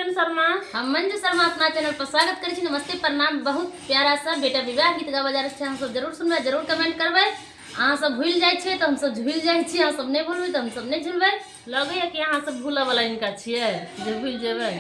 किरण शर्मा। हम मंजू शर्मा अपना चैनल पर स्वागत करै छी। नमस्ते प्रणाम। बहुत प्यारा सा बेटा विवाह गीत गाबा जा रहल छै, हम सब जरूर सुनबै, जरूर कमेंट करबै। अहाँ सब भूल जाय छै तो हम सब झूल जाय छी, अहाँ सब नहीं भूलबै तो हम सब नहीं झूलबै। लगे कि अहाँ सब भूलऽ वाला इनका छियै जे भूल जेबै।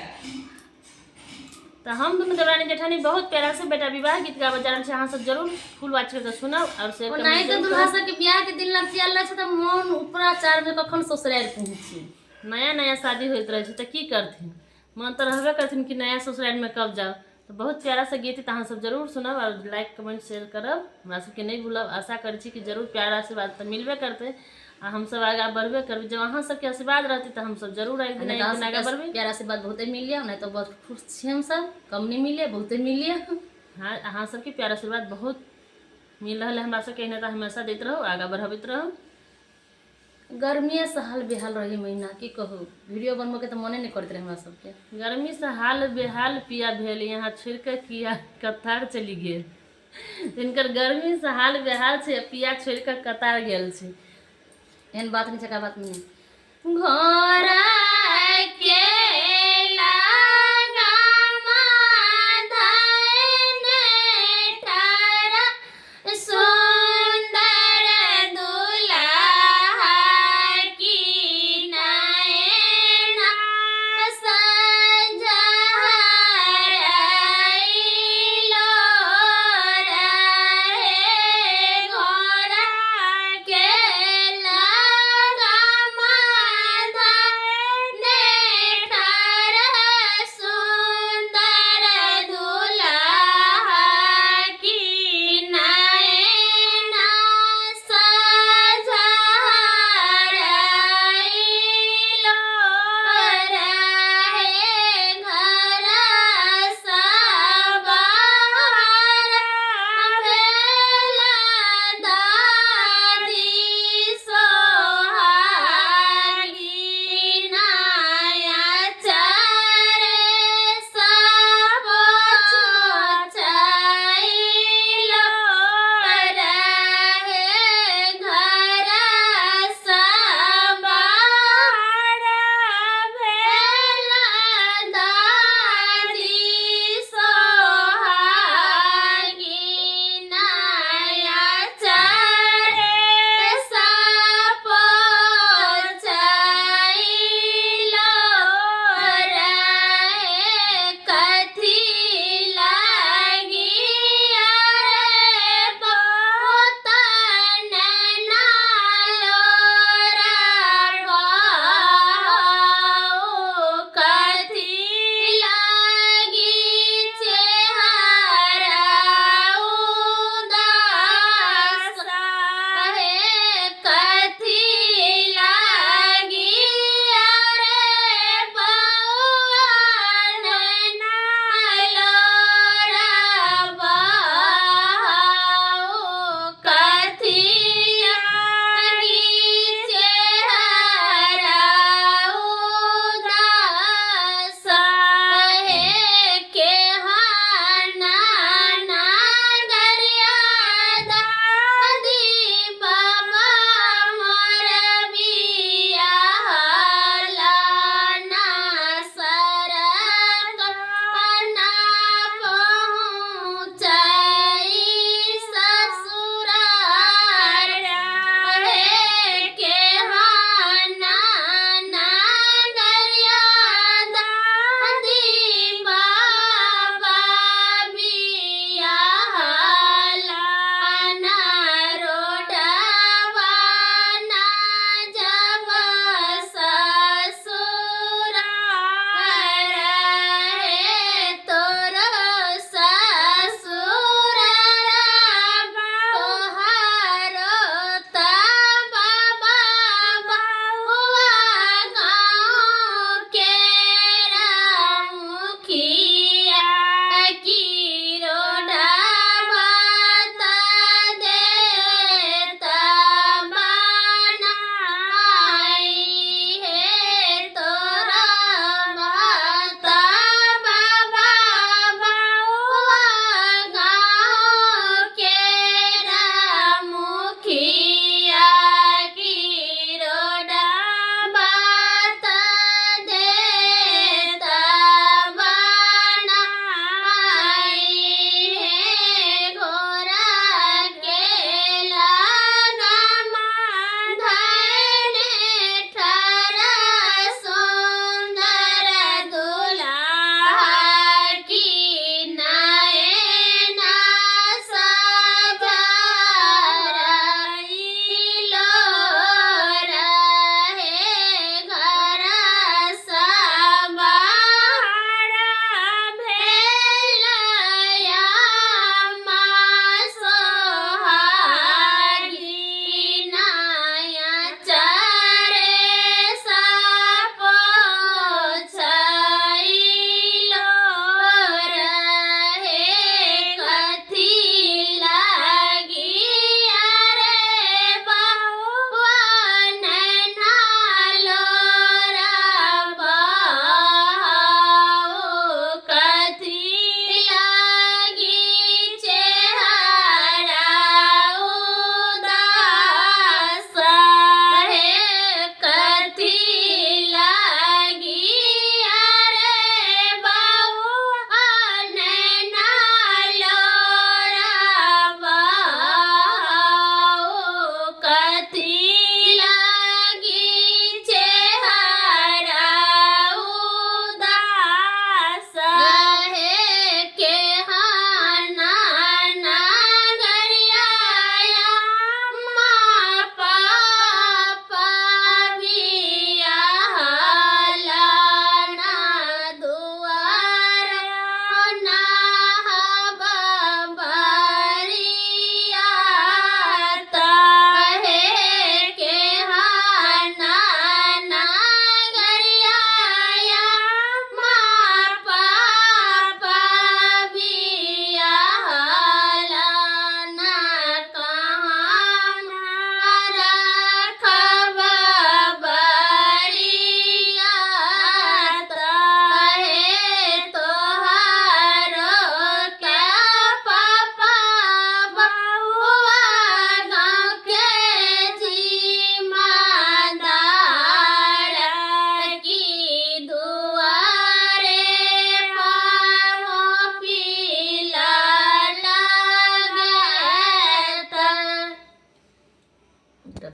तो हम दुनू देवरानी जेठानी बहुत प्यारा से बेटा विवाह गीत गाबा जा रहल छै, अहाँ सब जरूर फुल वॉच करके सुनब और शेयर ओ कमेंट नहीं तो जरूर दुल्हा करब। सब के ब्याह के दिन लग चल छै तो मन ऊपरा चार में कखन ससुराल पहुंची। नया नया शादी होइत रहे छै तो की करथिन, मन तो रहबे करथिन कि नया ससुराल में कब जाओ। तो बहुत प्यारा सा गीत अहाँ सब जरूर सुनब और लाइक कमेंट शेयर करब, हमरा सबके नहीं भूलब। आशा करै छी कि जरूर प्यार आशीर्वाद तो मिलबे करते आ हम सब आगे बढ़बे करबै। जब अहाँ सबके आशीर्वाद रहते तो हम सब जरूर एक दिन आगे बढ़बे। प्यार आशीर्वाद बहुते मिलिए, नहीं तो बहुत खुश छी हम सब, कम नहीं मिलिए बहुते मिलिए। हाँ, अहाँ सबके प्यार आशीर्वाद बहुत मिल रहा है हमरा सबके, एहने तो हमेशा देते रहो, आगे बढ़ाबैत रहो। गर्मी से हाल बेहाल रही महीना की कहू, वीडियो बनबे के तो मने नहीं करते रहे हमरा सबके। गर्मी से हाल बेहाल पिया भेल, यहाँ छोड़ के किया कतार चली गेल। जिनकर गर्मी से हाल बेहाल छै, पिया छोड़ के कतार गेल छै। एहन बात नहीं छै, का बात नहीं। घर